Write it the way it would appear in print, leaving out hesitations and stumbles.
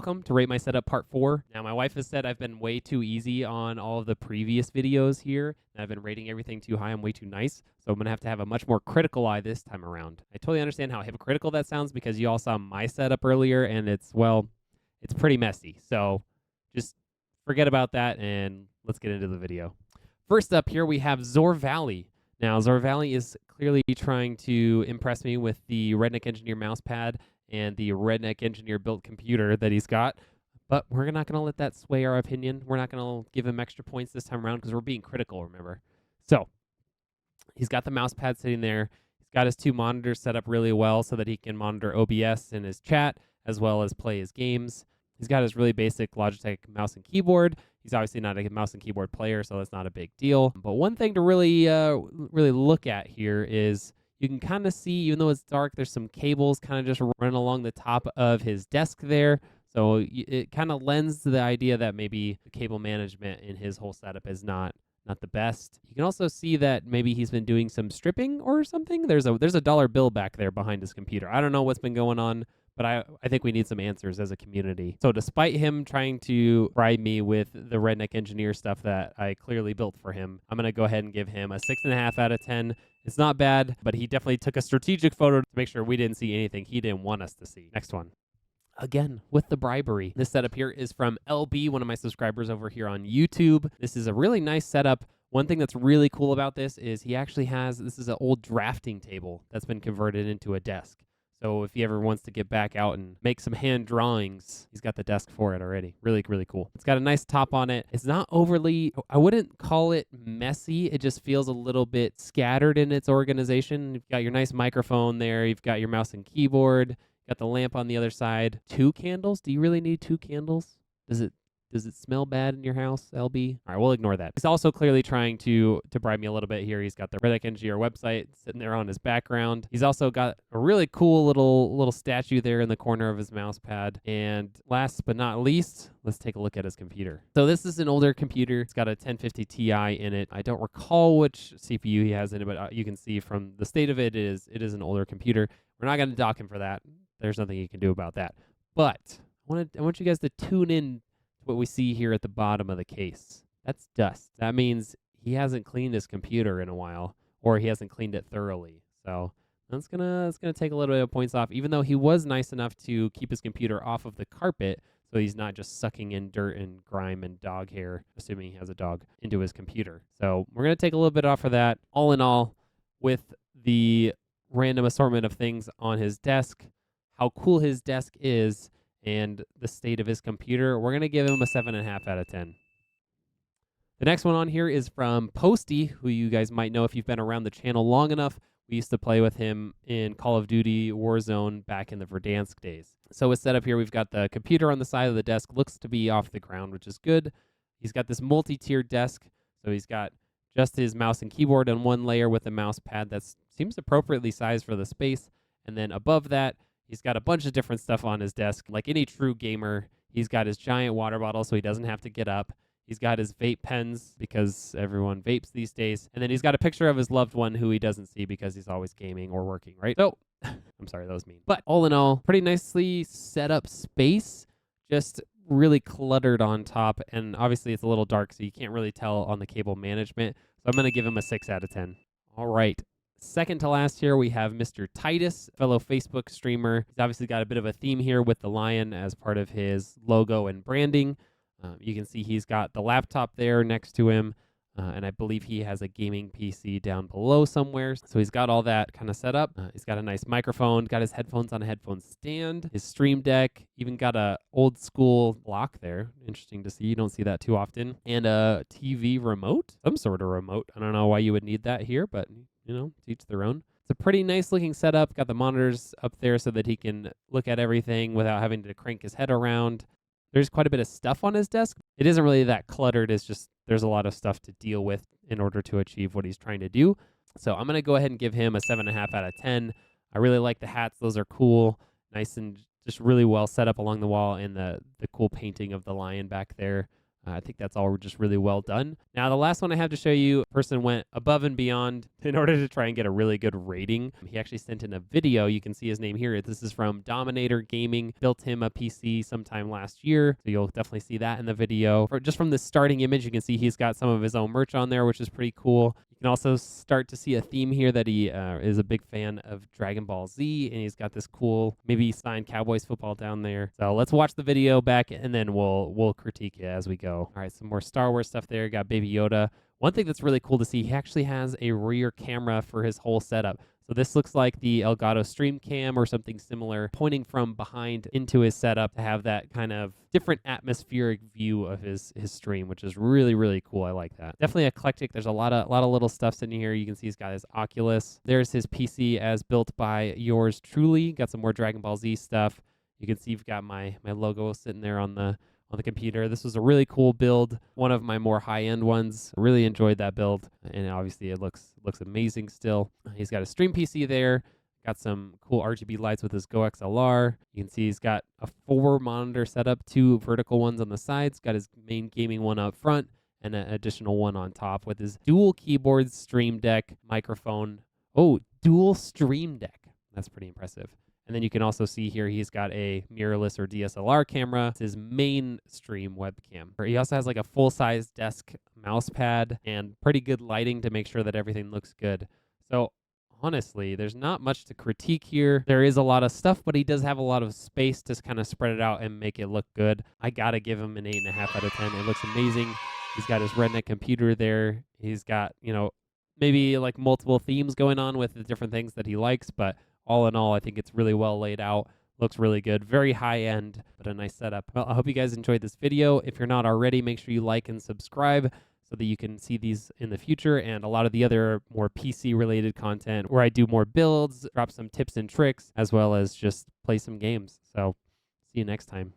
welcome to Rate My Setup Part 4. Now, my wife has said I've been way too easy on all of the previous videos here, and I've been rating everything too high. I'm way too nice, so I'm going to have a much more critical eye this time around. I totally understand how hypocritical that sounds because you all saw my setup earlier, and it's pretty messy. So just forget about that, and let's get into the video. First up here, we have Zor Valley. Now, Zor Valley is clearly trying to impress me with the Redneck Engineer mousepad and the Redneck Engineer built computer that he's got. But we're not going to let that sway our opinion. We're not going to give him extra points this time around because we're being critical, remember. So he's got the mousepad sitting there. He's got his 2 monitors set up really well so that he can monitor OBS in his chat as well as play his games. He's got his really basic Logitech mouse and keyboard. He's obviously not a mouse and keyboard player, so that's not a big deal. But one thing to really look at here is you can kind of see, even though it's dark, there's some cables kind of just running along the top of his desk there. So it kind of lends to the idea that maybe the cable management in his whole setup is not the best. You can also see that maybe he's been doing some stripping or something. There's a dollar bill back there behind his computer. I don't know what's been going on, but I think we need some answers as a community. So despite him trying to bribe me with the Redneck Engineer stuff that I clearly built for him, I'm going to go ahead and give him a 6.5 out of 10. It's not bad, but he definitely took a strategic photo to make sure we didn't see anything he didn't want us to see. Next one. Again, with the bribery. This setup here is from LB, one of my subscribers over here on YouTube. This is a really nice setup. One thing that's really cool about this is he actually has, this is an old drafting table that's been converted into a desk. So if he ever wants to get back out and make some hand drawings, he's got the desk for it already. Really, really cool. It's got a nice top on it. It's not overly, I wouldn't call it messy. It just feels a little bit scattered in its organization. You've got your nice microphone there. You've got your mouse and keyboard. Got the lamp on the other side. 2 candles? Do you really need 2 candles? Does it smell bad in your house, LB? All right, we'll ignore that. He's also clearly trying to bribe me a little bit here. He's got the Redneck Engineer website sitting there on his background. He's also got a really cool little statue there in the corner of his mouse pad. And last but not least, let's take a look at his computer. So this is an older computer. It's got a 1050 Ti in it. I don't recall which CPU he has in it, but you can see from the state of it is an older computer. We're not going to dock him for that. There's nothing you can do about that. But I want you guys to tune in what we see here at the bottom of the case. That's dust. That means he hasn't cleaned his computer in a while, or he hasn't cleaned it thoroughly. So that's gonna take a little bit of points off, even though he was nice enough to keep his computer off of the carpet, so he's not just sucking in dirt and grime and dog hair, assuming he has a dog, into his computer. So we're gonna take a little bit off of that. All in all, with the random assortment of things on his desk, how cool his desk is, and the state of his computer, we're going to give him a 7.5 out of 10. The next one on here is from Posty, who you guys might know if you've been around the channel long enough. We used to play with him in Call of Duty Warzone back in the Verdansk days. So with setup here, we've got the computer on the side of the desk, looks to be off the ground, which is good. He's got this multi-tiered desk, so he's got just his mouse and keyboard on one layer with a mouse pad that seems appropriately sized for the space. And then above that, he's got a bunch of different stuff on his desk. Like any true gamer, he's got his giant water bottle so he doesn't have to get up. He's got his vape pens because everyone vapes these days. And then he's got a picture of his loved one who he doesn't see because he's always gaming or working, right? So, I'm sorry, that was mean. But all in all, pretty nicely set up space. Just really cluttered on top. And obviously it's a little dark, so you can't really tell on the cable management. So I'm going to give him a 6 out of 10. All right. Second to last here, we have Mr. Titus, fellow Facebook streamer. He's obviously got a bit of a theme here with the lion as part of his logo and branding. You can see he's got the laptop there next to him, and I believe he has a gaming PC down below somewhere. So he's got all that kind of set up. He's got a nice microphone, got his headphones on a headphone stand, his stream deck, even got a old school lock there. Interesting to see. You don't see that too often. And a TV remote, some sort of remote. I don't know why you would need that here, but you know, to each their own. It's a pretty nice looking setup. Got the monitors up there so that he can look at everything without having to crank his head around. There's quite a bit of stuff on his desk. It isn't really that cluttered. It's just there's a lot of stuff to deal with in order to achieve what he's trying to do. So I'm going to go ahead and give him a 7.5 out of 10. I really like the hats. Those are cool. Nice and just really well set up along the wall, and the cool painting of the lion back there. I think that's all just really well done. Now, the last one I have to show you, a person went above and beyond in order to try and get a really good rating. He actually sent in a video. You can see his name here. This is from Dominator Gaming. Built him a PC sometime last year. So you'll definitely see that in the video. Just from the starting image, you can see he's got some of his own merch on there, which is pretty cool. You can also start to see a theme here that he is a big fan of Dragon Ball Z, and he's got this cool, maybe signed Cowboys football down there. So let's watch the video back, and then we'll critique it as we go. All right, some more Star Wars stuff there. Got Baby Yoda. One thing that's really cool to see, he actually has a rear camera for his whole setup. So this looks like the Elgato Stream Cam or something similar, pointing from behind into his setup to have that kind of different atmospheric view of his stream, which is really, really cool. I like that. Definitely eclectic. There's a lot of little stuff sitting here. You can see he's got his Oculus. There's his PC as built by yours truly. Got some more Dragon Ball Z stuff. You can see you've got my logo sitting there on the computer. This was a really cool build, one of my more high-end ones. Really enjoyed that build, and obviously it looks amazing still. He's got a stream PC there, got some cool RGB lights with his Go XLR. You can see he's got a 4-monitor setup, 2 vertical ones on the sides, got his main gaming one up front, and an additional one on top with his dual keyboards, Stream Deck, microphone. Oh, dual Stream Deck. That's pretty impressive. And then you can also see here he's got a mirrorless or DSLR camera. It's his main stream webcam. He also has like a full-size desk mouse pad and pretty good lighting to make sure that everything looks good. So honestly, there's not much to critique here. There is a lot of stuff, but he does have a lot of space to kind of spread it out and make it look good. I gotta give him an 8.5 out of 10. It looks amazing. He's got his Redneck computer there. He's got, maybe like multiple themes going on with the different things that he likes, but all in all, I think it's really well laid out. Looks really good. Very high end, but a nice setup. Well, I hope you guys enjoyed this video. If you're not already, make sure you like and subscribe so that you can see these in the future and a lot of the other more PC related content where I do more builds, drop some tips and tricks, as well as just play some games. So see you next time.